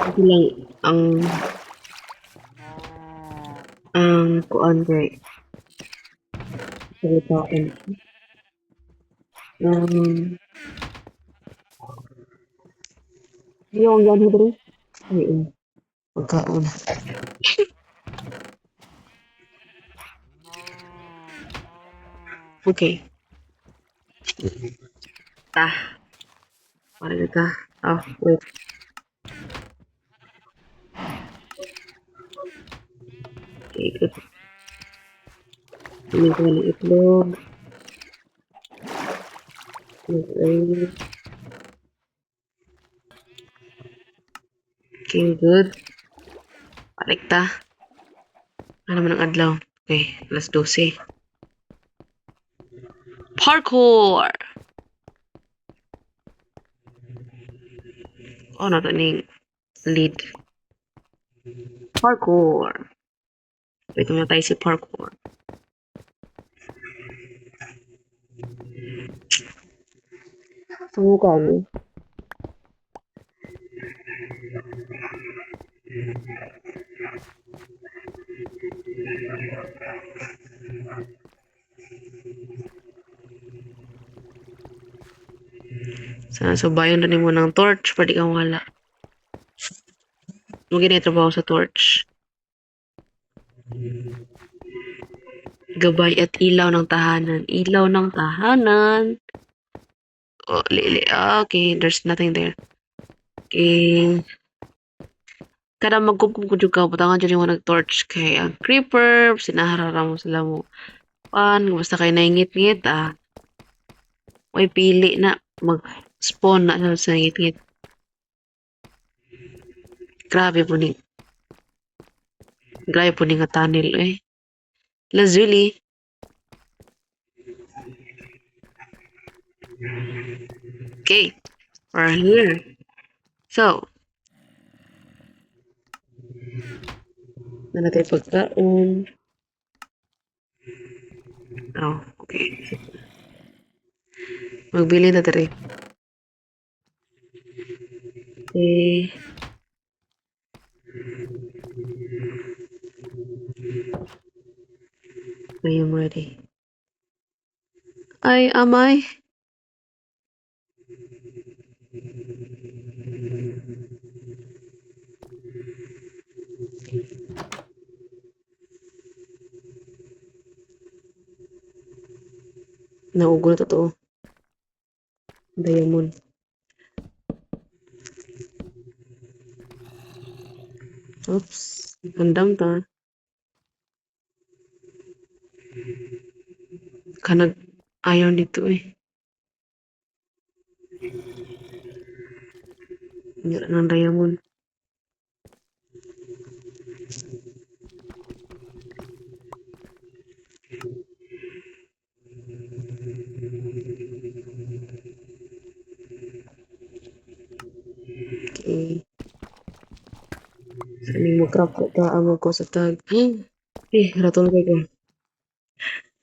Ito lang ang kuan kay salitaan. Yung yan dito. Ay, pagkaon. Okay. Para kita. Oh, wait. Okay, good. Ini ko ng itlog. Okay, good. Balik ta. Ano naman ang adlaw? Okay, alas 12. Parkour! Oh, na to ni lead. Parkour. Ito na tayo si parkour. Sumuka mo. Sana subayon na mo ng torch, pwede kang wala. Huwag trabaho sa torch. Gabay at ilaw ng tahanan. Ilaw ng tahanan. Oh, okay, there's nothing there. Okay. Kada magkukum ko juga, butangan dyan yung nag-torch kay ang creeper, sinaharara mo sila mo. Basta kayo naingit-ngit, may pili na mag-spawn na sa ngit-ngit. Grabe po ni nga tunnel eh. Lazuli. Okay, we're here. So, na natin pagkaon. Oh, okay. Magbili na tari. Okay. I am ready. Am I? Naugo na totoo. Diamond. Oops. Handam ta. Kanag ayaw dito eh. Hindi ng diamond. Okay. Saling mo craft ta amo ko sa tag. Ratol ko.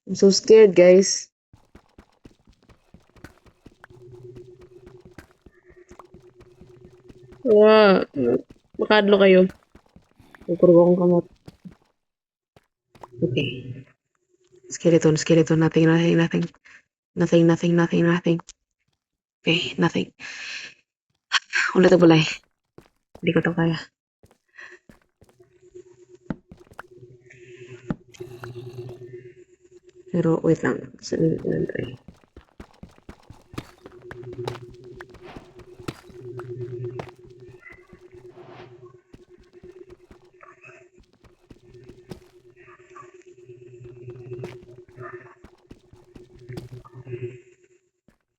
I'm so scared, guys. Makadlo kayo. Pupurgo akong kamot. Okay. Skeleton. Nothing. Okay, nothing. Ulit na bulay. Hindi ko to kaya. Pero, wait lang. Sabihin ko lang try.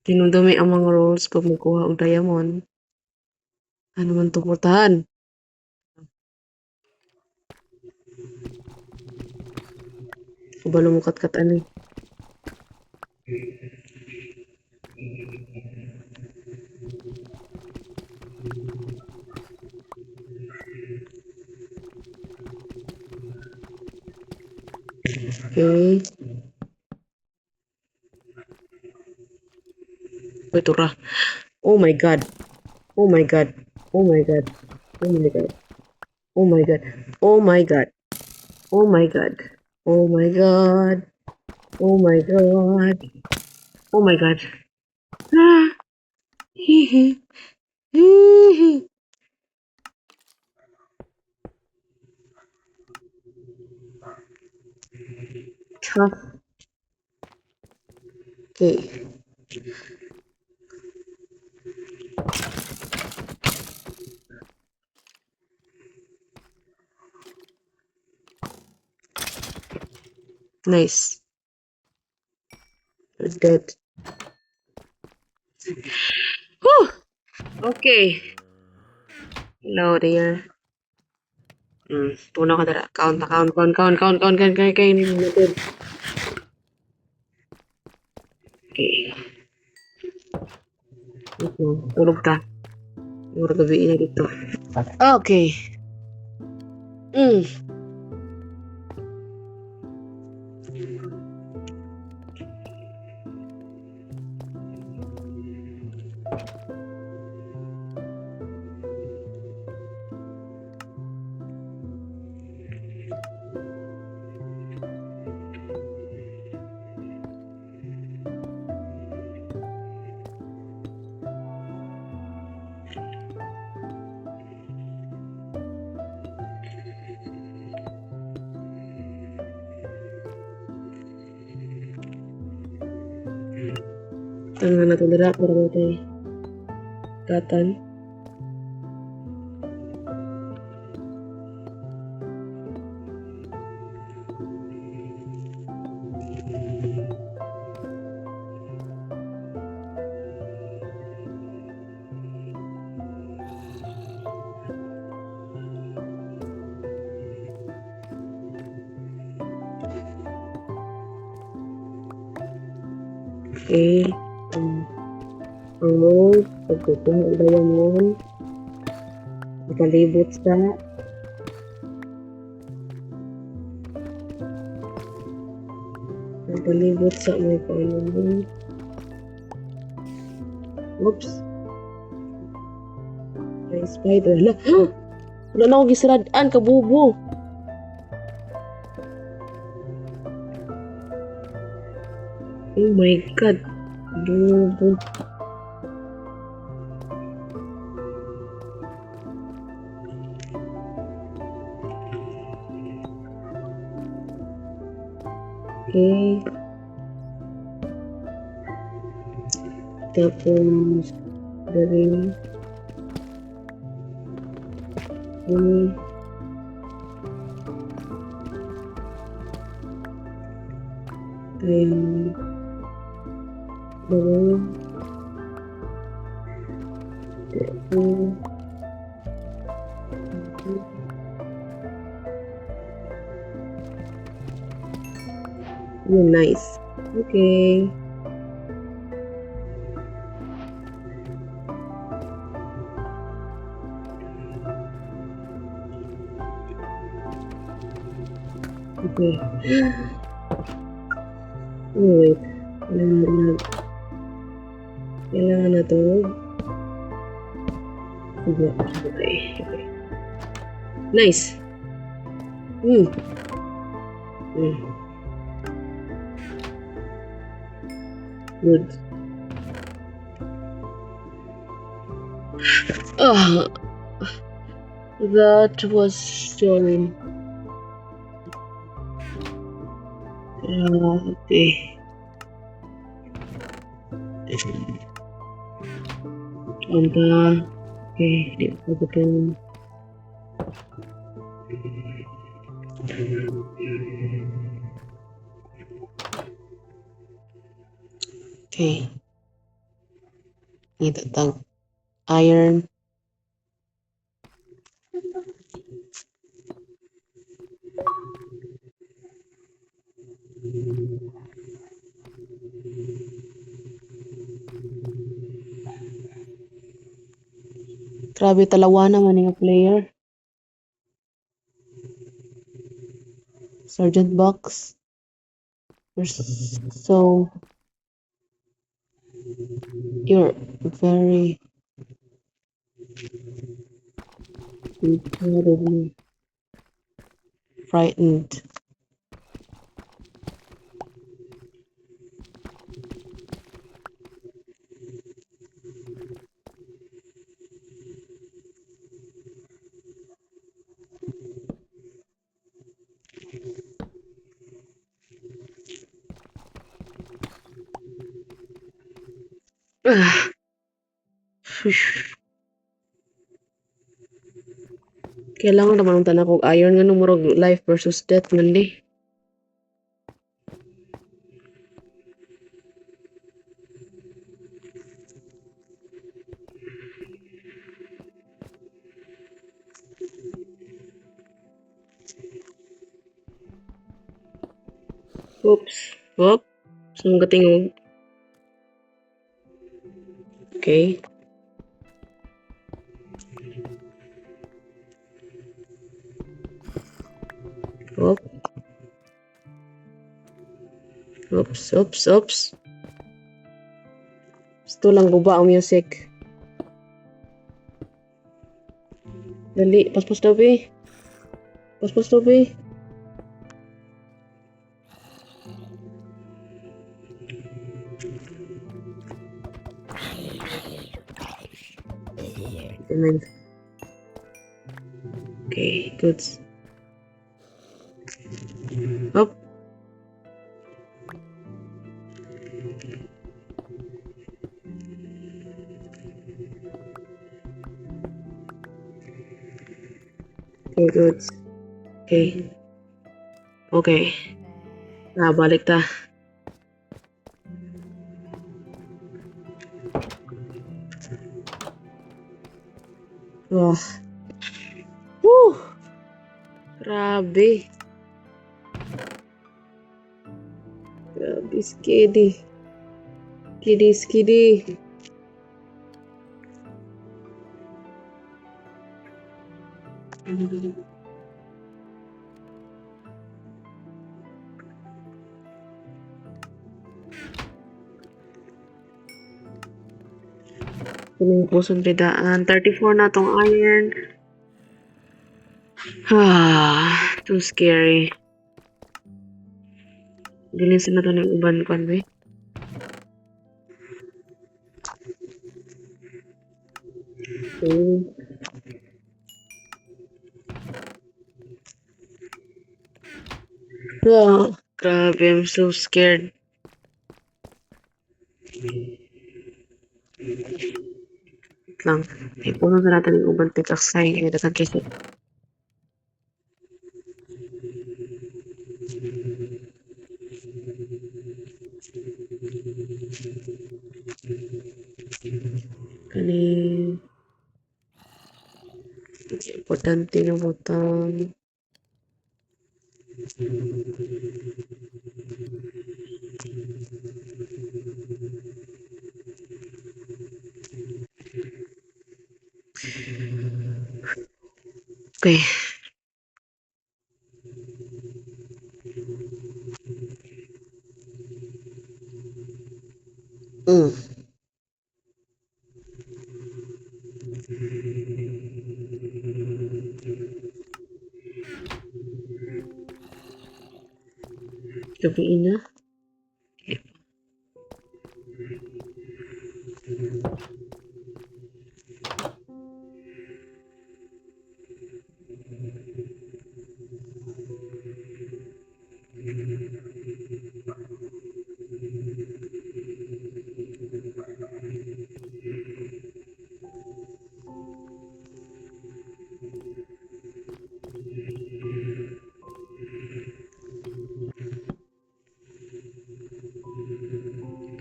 Tinundumi ang mga rolls pag magkuha og diamond. Ano man tungkutan? Kabalo mo kat-katan eh. Okay. Wait, ura. Oh my god. Oh my god. Oh my god. Oh my god. Oh my god. Oh my god. Oh my god. Oh my god. Ah. Hee hee. Hee hee. Tough. Okay. Nice. You're dead. Whew. Okay. Hello there. Puno ka dara. Count, count, count, count, count, count, count, count, count. Okay. Ito, tulog ka. Siguro gabi na dito. Okay. Mm. Tangan na ito dara para matay. Tatan. Okay. Ang mode, pagkukuha ang diamond. Ikalibot sa palibot sa may paano. Oops. May spider. Hala. Wala na ako gisradaan, kabubo. Oh my god. Bubo. Okay. Tapos dari ini kayak bawah itu nice. Okay. Okay. Wait. Kailangan na to. Okay. Nice. Good. That was so okay. Okay, di ko betul. Okay. Ito tag iron. Grabe talawa naman yung player. Sergeant Box. So you're very Incredibly frightened. Ah, shush. Kailangan naman ang tanak og iron nga murag life versus death man di. Oops. Hop. Saan ka tingog? Okay. Hop. Oops, oops, oops. Gusto lang guba ang music. Dali, paspas daw, be. Paspas daw, be. Amen. Okay, good. Hop. Okay, good. Okay. Okay. Balik ta. Wah. Woo! Grabe. Grabe, skidi. Skidi, skidi. Kuning pusong bidaan. 34 na tong iron. Too scary. Gilisin na to ng uban ko, be. Okay. Grabe, I'm so scared. Wait lang. Ipuno na natin yung uban pikaksay. Ay, datang kasi. Kani importante na butang. Okay. Gabiin na.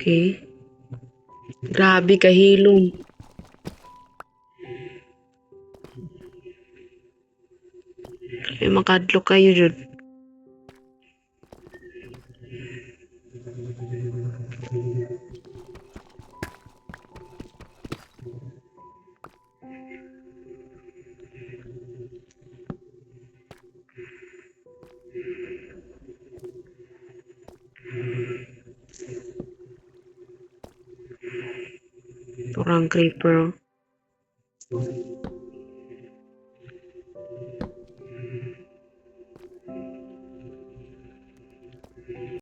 Okay. Grabe kahilom. Ay, makadlo kayo, Jud. Orang creeper.